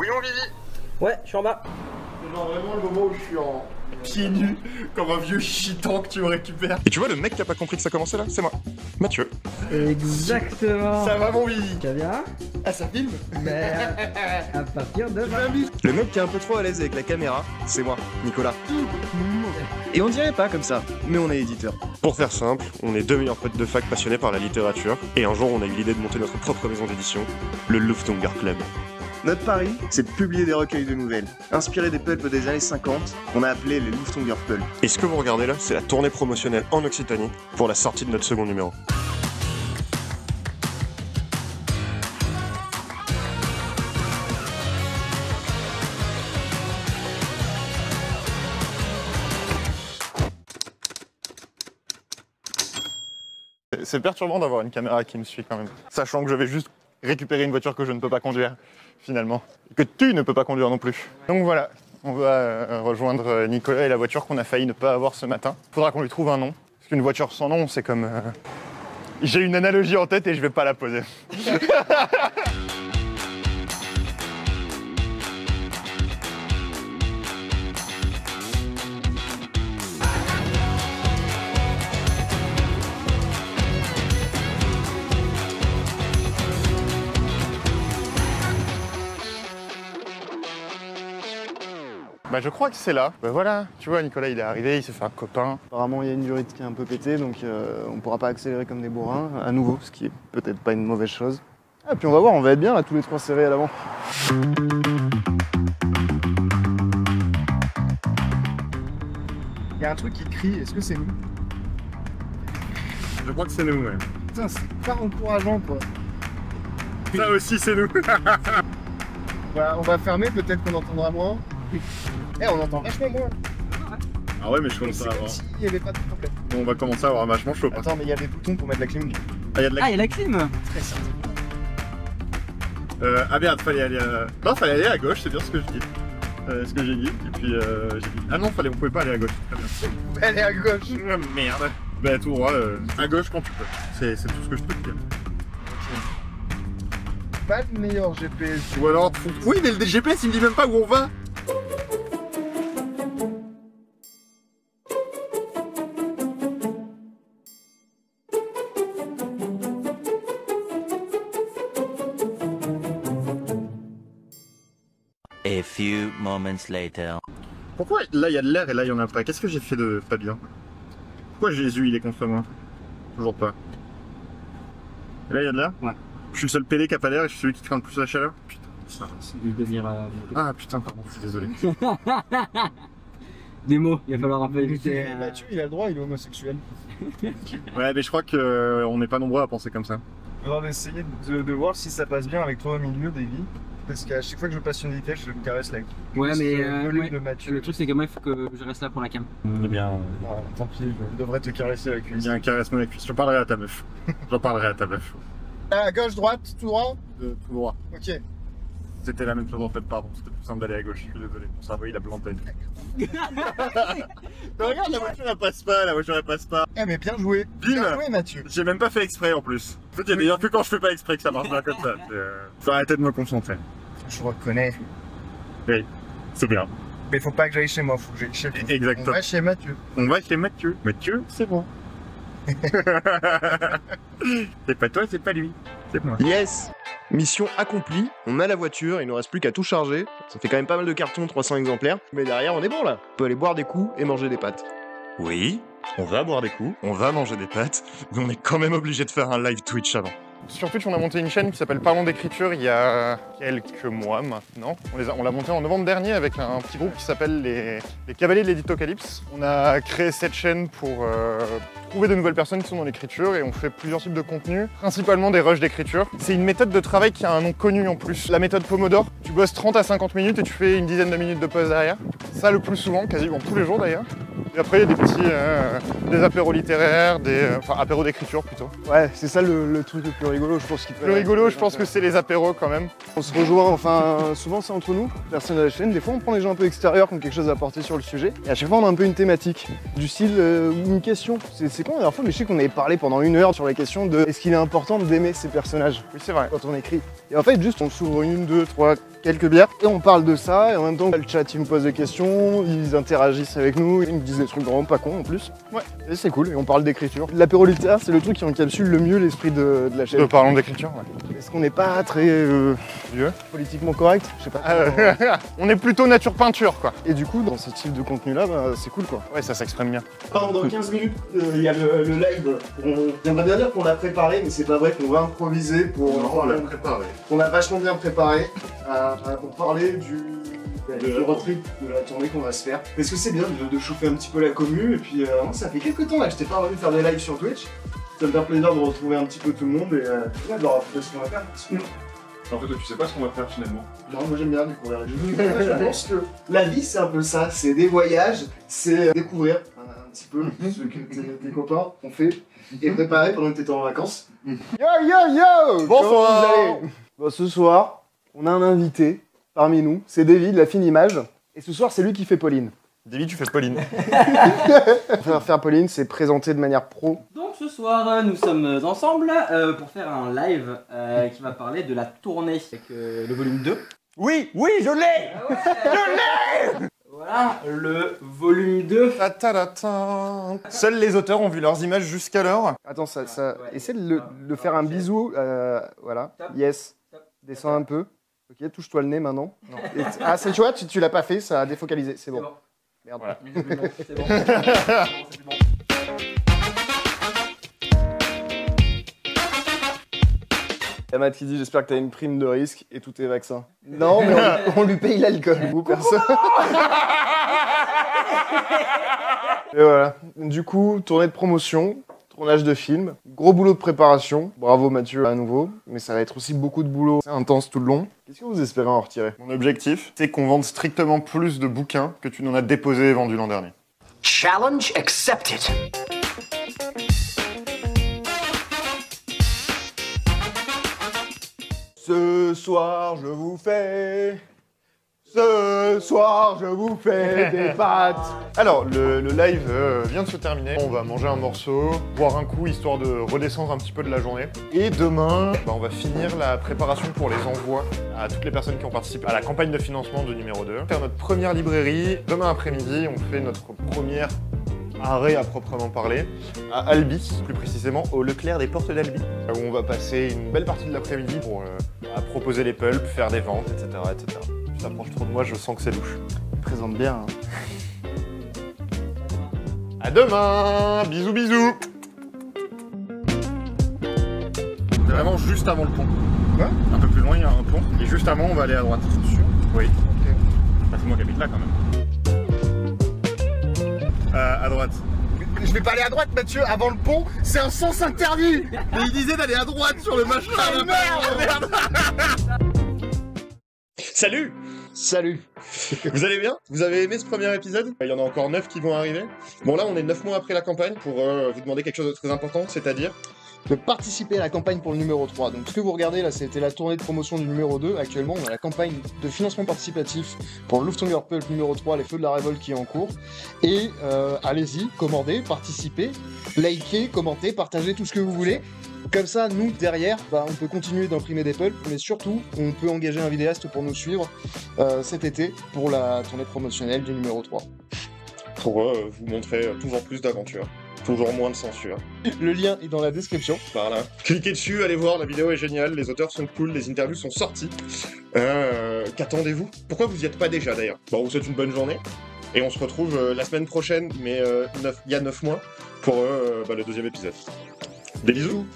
Oui mon Vivi. Ouais, je suis en bas. C'est genre vraiment le moment où je suis en pieds nus, comme un vieux chitan que tu me récupères. Et tu vois le mec qui a pas compris que ça commençait là, c'est moi, Mathieu. Exactement. Ça va mon Vivi? Ça vient? Ah ça filme? Mais à partir de 20 Le mec qui est un peu trop à l'aise avec la caméra, c'est moi, Nicolas. Et on dirait pas comme ça, mais on est éditeur. Pour faire simple, on est deux meilleurs potes de fac passionnés par la littérature, et un jour on a eu l'idée de monter notre propre maison d'édition, le Lufthunger Club. Notre pari, c'est de publier des recueils de nouvelles, inspirés des pulps des années 50, qu'on a appelés les Lufthunger Pulp. Et ce que vous regardez là, c'est la tournée promotionnelle en Occitanie pour la sortie de notre second numéro. C'est perturbant d'avoir une caméra qui me suit quand même, sachant que je vais juste récupérer une voiture que je ne peux pas conduire, finalement, et que tu ne peux pas conduire non plus. Donc voilà, on va rejoindre Nicolas et la voiture qu'on a failli ne pas avoir ce matin. Faudra qu'on lui trouve un nom, parce qu'une voiture sans nom, c'est comme... J'ai une analogie en tête et je vais pas la poser. Bah je crois que c'est là. Bah voilà, tu vois Nicolas il est arrivé, il s'est fait un copain. Apparemment il y a une durite qui est un peu pétée, donc on pourra pas accélérer comme des bourrins à nouveau, ce qui est peut-être pas une mauvaise chose. Ah puis on va voir, on va être bien là tous les trois serrés à l'avant. Il y a un truc qui crie, est-ce que c'est nous? Je crois que c'est nous, ouais. Putain, c'est pas encourageant quoi. Ça aussi c'est nous. Voilà, on va fermer, peut-être qu'on entendra moins. Eh, on entend vachement moins. Ah ouais mais je commence C'est à comme avoir... s'il n'y avait pas de problème. On va commencer à avoir vachement chaud. Attends, mais il y a des boutons pour mettre la clim. Ah, y a de la... Ah, il y a la clim. Très simple. Ah merde, fallait aller à... Non, fallait aller à gauche, c'est bien ce que je dis. Ce que j'ai dit, et puis j'ai dit... Ah non, on pouvait pas aller à gauche, très bien. Elle est à gauche. Ah, merde. Bah tout droit, à gauche quand tu peux. C'est tout ce que je peux te dire. Pas le meilleur GPS. Ou alors... Oui, mais le GPS il me dit même pas où on va. A few moments later. Pourquoi là il y a de l'air et là il y en a pas? Qu'est-ce que j'ai fait de pas bien? Pourquoi Jésus il est contre moi? Toujours pas. Et là il y a de l'air? Ouais. Je suis le seul PD qui a pas d'air et je suis celui qui craint le plus la chaleur? Putain. C'est du devenir. Ah putain, pardon, je suis désolé. Des mots, il va falloir un peu éviter. Mathieu, il a le droit, il est homosexuel. Ouais, mais je crois que on n'est pas nombreux à penser comme ça. On va essayer de voir si ça passe bien avec toi au milieu, Davy. Parce qu'à chaque fois que je passe une vitesse, je me caresse la Ouais, mais volume de Mathieu. le truc c'est que moi il faut que je reste là pour la cam. Eh bien, Ah, tant pis, je devrais te caresser la il cuisse. y a un caressement avec cuisse. J'en parlerai à ta meuf. J'en parlerai à ta meuf. À gauche, droite, tout droit? Tout droit. Ok. C'était la même chose en fait, pardon. C'était plus simple d'aller à gauche, je suis désolé. Mon cerveau il a planté. Mais regarde, la voiture elle passe pas, la voiture elle passe pas. Eh mais bien joué. Bim. Bien joué, Mathieu. J'ai même pas fait exprès en plus. En fait, il y a d'ailleurs que quand je fais pas exprès que ça marche bien comme ça. Faut arrêter de me concentrer. Je reconnais. Oui, c'est bien. Mais faut pas que j'aille chez moi, faut que j'aille chez vous. Exactement. On va chez Mathieu. On va chez Mathieu. Mathieu, c'est moi. C'est pas toi, c'est pas lui. C'est moi. Yes! Mission accomplie, on a la voiture, il nous reste plus qu'à tout charger. Ça fait quand même pas mal de cartons, 300 exemplaires. Mais derrière, on est bon là. On peut aller boire des coups et manger des pâtes. Oui, on va boire des coups, on va manger des pâtes, mais on est quand même obligé de faire un live Twitch avant. Sur Twitch, on a monté une chaîne qui s'appelle Parlons d'écriture il y a quelques mois maintenant. On l'a montée en novembre dernier avec un petit groupe qui s'appelle les Cavaliers de l'Éditocalypse. On a créé cette chaîne pour trouver de nouvelles personnes qui sont dans l'écriture et on fait plusieurs types de contenus, principalement des rushs d'écriture. C'est une méthode de travail qui a un nom connu en plus. La méthode Pomodoro, tu bosses 30 à 50 minutes et tu fais une dizaine de minutes de pause derrière. Ça le plus souvent, quasiment tous les jours d'ailleurs. Et après, il y a des petits des apéros littéraires, enfin apéros d'écriture plutôt. Ouais, c'est ça le truc le plus rigolo, je pense qu'il peut. Le rigolo, je pense que c'est les apéros quand même. On se rejoint, enfin, souvent c'est entre nous, personne à la chaîne. Des fois, on prend des gens un peu extérieurs qui ont quelque chose à apporter sur le sujet. Et à chaque fois, on a un peu une thématique. Du style, une question. C'est quoi la dernière fois, mais je sais qu'on avait parlé pendant 1 heure sur la question de est-ce qu'il est important d'aimer ses personnages Oui, c'est vrai. quand on écrit. Et en fait, juste on s'ouvre 1, 2, 3, quelques bières, et on parle de ça, et en même temps, le chat, il me pose des questions, ils interagissent avec nous, ils me disent des trucs vraiment pas cons en plus. Ouais, et c'est cool, et on parle d'écriture. L'apéro littéraire, c'est le truc qui encapsule le mieux l'esprit de la chaîne. Parlons d'écriture, ouais. Est-ce qu'on n'est pas très Vieux. politiquement correct? Je sais pas. On est plutôt nature peinture, quoi. Et du coup, dans ce type de contenu-là, bah, c'est cool, quoi. Ouais, ça s'exprime bien. Pardon, dans 15 minutes, il y a le live. J'aimerais bien dire qu'on l'a préparé, mais c'est pas vrai qu'on va improviser pour... on l'a préparé. On a vachement bien préparé pour parler du road trip, de la tournée qu'on va se faire. Parce que c'est bien de chauffer un petit peu la commu, et puis moi, ça fait quelques temps là que je t'ai pas revenu faire des lives sur Twitch. Ça me fait plaisir de retrouver un petit peu tout le monde et de leur raconter ce qu'on va faire. En fait, toi, tu sais pas ce qu'on va faire finalement. Non, moi j'aime bien découvrir les jeux. Je pense que la vie c'est un peu ça, c'est des voyages, c'est découvrir un petit peu ce que tes copains ont fait et préparer pendant que t'étais en vacances. Yo yo yo! Bonsoir. Comment vous allez? Bon, ce soir, on a un invité parmi nous, c'est David, la fine image. Et ce soir, c'est lui qui fait Pauline. David, tu fais Pauline. Faire Pauline, c'est présenter de manière pro. Donc ce soir, nous sommes ensemble pour faire un live qui va parler de la tournée avec le volume 2. Oui, je l'ai. Ah ouais. Voilà, le volume 2. Seuls les auteurs ont vu leurs images jusqu'alors. Attends, Ouais. essaie de le faire un bisou. Voilà. Top. Yes. Top. Descends un peu. Ok, touche-toi le nez maintenant. Non. Tu vois, tu l'as pas fait, ça a défocalisé. C'est bon. Merde. Voilà. C'est bon. C'est bon. Y'a Matt qui dit j'espère que t'as une prime de risque et tous tes vaccins. Non, mais on lui paye l'alcool. Ou personne. Et voilà. Du coup, tournée de promotion, tournage de film, gros boulot de préparation. Bravo Mathieu à nouveau, mais ça va être aussi beaucoup de boulot. C'est intense tout le long. Qu'est-ce que vous espérez en retirer? Mon objectif, c'est qu'on vende strictement plus de bouquins que tu n'en as déposé et vendu l'an dernier. Challenge accepted. Ce soir, je vous fais... Ce soir, je vous fais des pâtes. Alors, le live vient de se terminer. On va manger un morceau, boire un coup, histoire de redescendre un petit peu de la journée. Et demain, on va finir la préparation pour les envois à toutes les personnes qui ont participé à la campagne de financement de numéro 2. Faire notre première librairie. Demain après-midi, on fait notre première arrêt à proprement parler, à Albi, plus précisément au Leclerc des Portes d'Albi, où on va passer une belle partie de l'après-midi pour proposer les pulps, faire des ventes, etc. etc. Tu t'approches trop de moi, je sens que c'est louche. Présente bien. À demain. Bisous, bisous. C'est vraiment juste avant le pont. Quoi? Un peu plus loin, il y a un pont. Et juste avant, on va aller à droite. C'est sûr? Oui. Ok. Bah, c'est moi qui habite là quand même. À droite. Je vais pas aller à droite, Mathieu, avant le pont, c'est un sens interdit. Mais il disait d'aller à droite sur le machin. Ah, merde. Salut. Salut. Vous allez bien? Vous avez aimé ce premier épisode? Il y en a encore 9 qui vont arriver. Bon là, on est 9 mois après la campagne pour vous demander quelque chose de très important, c'est-à-dire De participer à la campagne pour le numéro 3. Donc ce que vous regardez là, c'était la tournée de promotion du numéro 2. Actuellement, on a la campagne de financement participatif pour le Lufthansa Pulp numéro 3, les Feux de la Révolte qui est en cours. Et allez-y, commandez, participez, likez, commentez, partagez tout ce que vous voulez. Comme ça, nous, derrière, on peut continuer d'imprimer des pulps, mais surtout, on peut engager un vidéaste pour nous suivre cet été pour la tournée promotionnelle du numéro 3. pour vous montrer toujours plus d'aventures. Toujours moins de censure. Le lien est dans la description. Par là. Cliquez dessus, allez voir, la vidéo est géniale, les auteurs sont cool, les interviews sont sorties. Qu'attendez-vous? Pourquoi vous y êtes pas déjà d'ailleurs? Bon, on vous souhaite une bonne journée. Et on se retrouve la semaine prochaine, mais il y a 9 mois, pour le deuxième épisode. Des bisous.